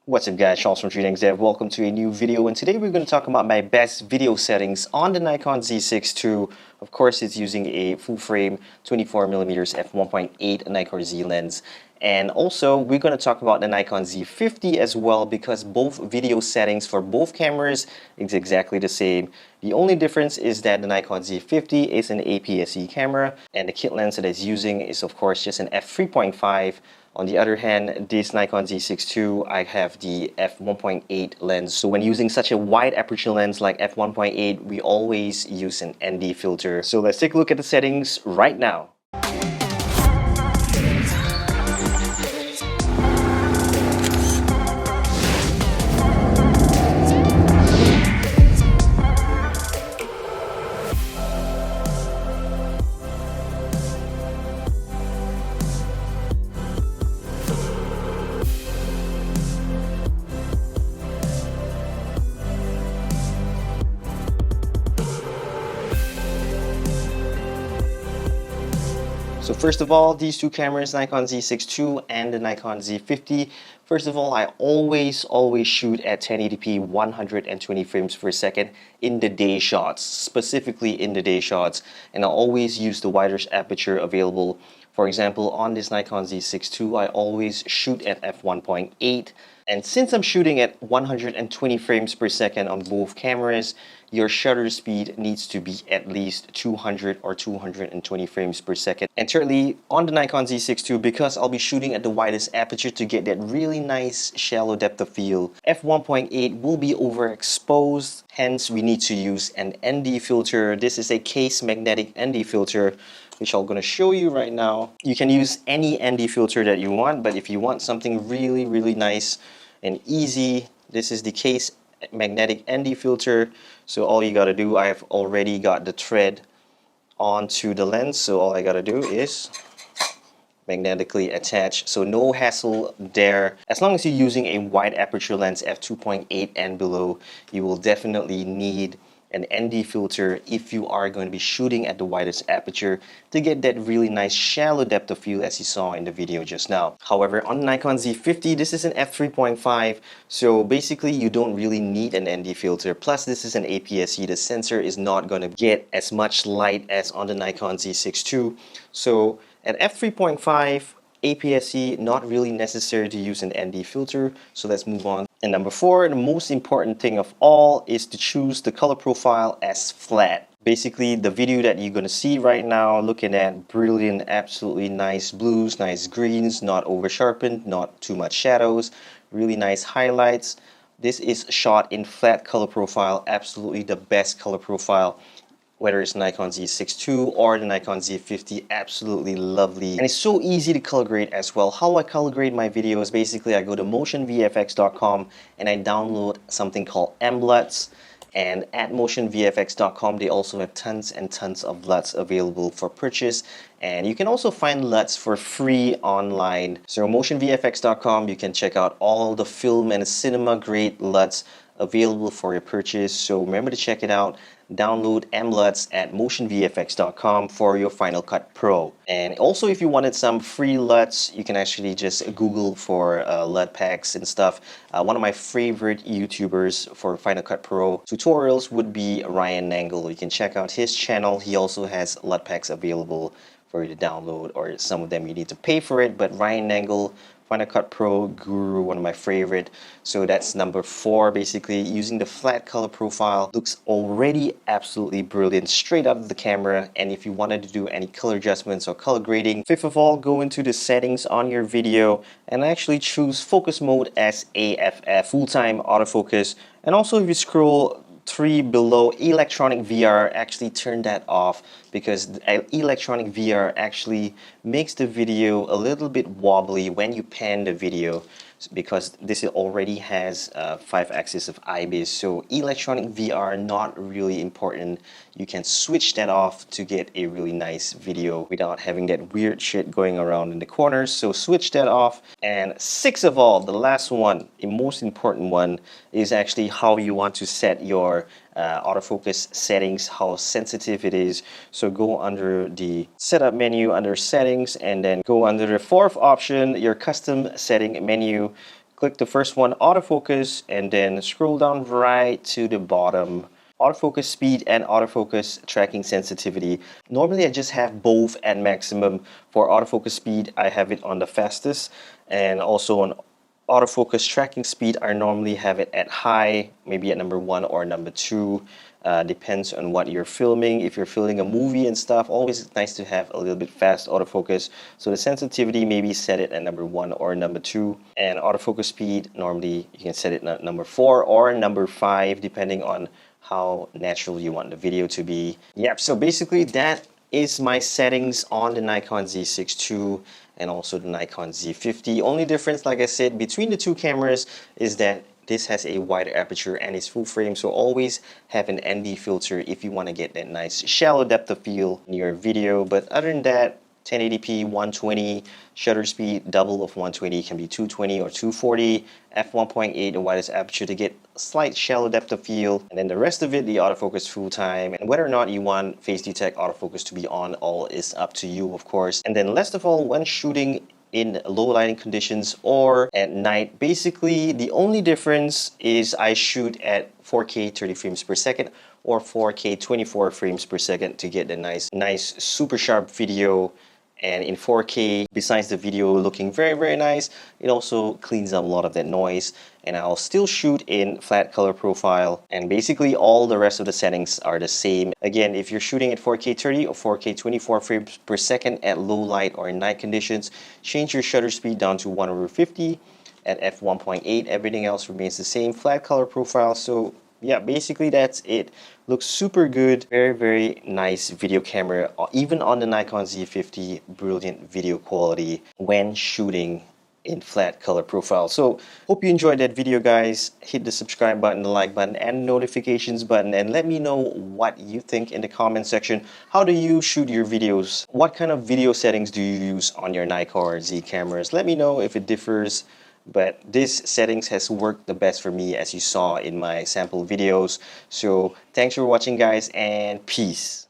What's up guys, Charles from 3DXDev. Welcome to a new video, and today we're going to talk about my best video settings on the Nikon Z6 II. Of course, it's using a full frame 24mm f1.8 Nikon Z lens. And also, we're going to talk about the Nikon Z50 as well, because both video settings for both cameras is exactly the same. The only difference is that the Nikon Z50 is an APS-C camera, and the kit lens that it's using is of course just an f3.5. On the other hand, this Nikon Z6 II, I have the f1.8 lens. So when using such a wide aperture lens like f1.8, we always use an ND filter. So let's take a look at the settings right now. So first of all, these two cameras, Nikon Z6 II and the Nikon Z50. First of all, I always shoot at 1080p 120 frames per second in the day shots, specifically in the day shots. And I always use the widest aperture available. For example, on this Nikon Z6 II, I always shoot at f1.8. And since I'm shooting at 120 frames per second on both cameras, your shutter speed needs to be at least 200 or 220 frames per second. And thirdly, on the Nikon Z6 II, because I'll be shooting at the widest aperture to get that really nice shallow depth of field, f1.8 will be overexposed. Hence, we need to use an ND filter. This is a case magnetic ND filter, which I'm going to show you right now. You can use any ND filter that you want, but if you want something really nice and easy, this is the case magnetic ND filter. So all you got to do, I've already got the thread onto the lens, so all I got to do is magnetically attach. So no hassle there. As long as you're using a wide aperture lens f2.8 and below, you will definitely need an ND filter if you are going to be shooting at the widest aperture to get that really nice shallow depth of field as you saw in the video just now. However, on the Nikon Z50, this is an f3.5, so basically you don't really need an ND filter. Plus, this is an APS-C. The sensor is not going to get as much light as on the Nikon Z6 II. So at f3.5, APS-C, not really necessary to use an ND filter. So let's move on. And number 4, the most important thing of all is to choose the color profile as flat. Basically, the video that you're going to see right now, looking at brilliant, absolutely nice blues, nice greens, not over sharpened, not too much shadows, really nice highlights. This is shot in flat color profile, absolutely the best color profile. Whether it's Nikon Z6 II or the Nikon Z50, absolutely lovely. And it's so easy to color grade as well. How I color grade my videos, basically I go to motionvfx.com and I download something called mLUTs. And at motionvfx.com, they also have tons and tons of LUTs available for purchase. And you can also find LUTs for free online. So motionvfx.com, you can check out all the film and cinema grade LUTs available for your purchase. So remember to check it out. Download mLUTs at motionvfx.com for your Final Cut Pro. And also, if you wanted some free LUTs, you can actually just Google for LUT packs and stuff. One of my favorite YouTubers for Final Cut Pro tutorials would be Ryan Nangle. You can check out his channel. He also has LUT packs available for you to download, or some of them you need to pay for it. But Ryan Nangle, Final Cut Pro guru, one of my favorite. So that's number 4. Basically, using the flat color profile looks already absolutely brilliant straight out of the camera. And if you wanted to do any color adjustments or color grading, fifth of all, go into the settings on your video and actually choose focus mode as AFF, full-time autofocus. And also, if you scroll 3 below, electronic VR, actually turn that off, because electronic VR actually makes the video a little bit wobbly when you pan the video, because this already has 5 axis of IBIS. So electronic VR, not really important. You can switch that off to get a really nice video without having that weird shit going around in the corners. So switch that off. And 6 of all, the last one, the most important one, is actually how you want to set your autofocus settings, how sensitive it is. So go under the setup menu under settings, and then go under the 4th option, your custom setting menu. Click the first one, autofocus, and then scroll down right to the bottom. Autofocus speed and autofocus tracking sensitivity. Normally I just have both at maximum. For autofocus speed, I have it on the fastest, and also on autofocus tracking speed, I normally have it at high, maybe at number 1 or number 2. Depends on what you're filming. If you're filming a movie and stuff, always nice to have a little bit fast autofocus. So the sensitivity, maybe set it at number 1 or number 2. And autofocus speed, normally you can set it at number 4 or number 5, depending on how natural you want the video to be. Yep, so basically that is my settings on the Nikon Z6 II and also the Nikon Z50. Only difference, like I said, between the two cameras is that this has a wider aperture and it's full frame, so always have an ND filter if you want to get that nice shallow depth of field in your video. But other than that, 1080p 120, shutter speed double of 120 can be 220 or 240, f1.8 the widest aperture to get slight shallow depth of field, and then the rest of it, the autofocus full time. And whether or not you want face detect autofocus to be on, all is up to you, of course. And then last of all, when shooting in low lighting conditions or at night, basically the only difference is I shoot at 4K 30 frames per second or 4K 24 frames per second to get the nice super sharp video. And in 4K, besides the video looking very nice, it also cleans up a lot of that noise. And I'll still shoot in flat color profile, and basically all the rest of the settings are the same. Again, if you're shooting at 4K 30 or 4K 24 frames per second at low light or in night conditions, change your shutter speed down to 1/50 at f1.8. Everything else remains the same, flat color profile. So yeah, basically that's it. Looks super good. Very nice video camera. Even on the Nikon Z50, brilliant video quality when shooting in flat color profile. So hope you enjoyed that video, guys. Hit the subscribe button, the like button, and notifications button, and let me know what you think in the comment section. How do you shoot your videos? What kind of video settings do you use on your Nikon Z cameras? Let me know if it differs, but this settings has worked the best for me, as you saw in my sample videos. So thanks for watching, guys, and peace.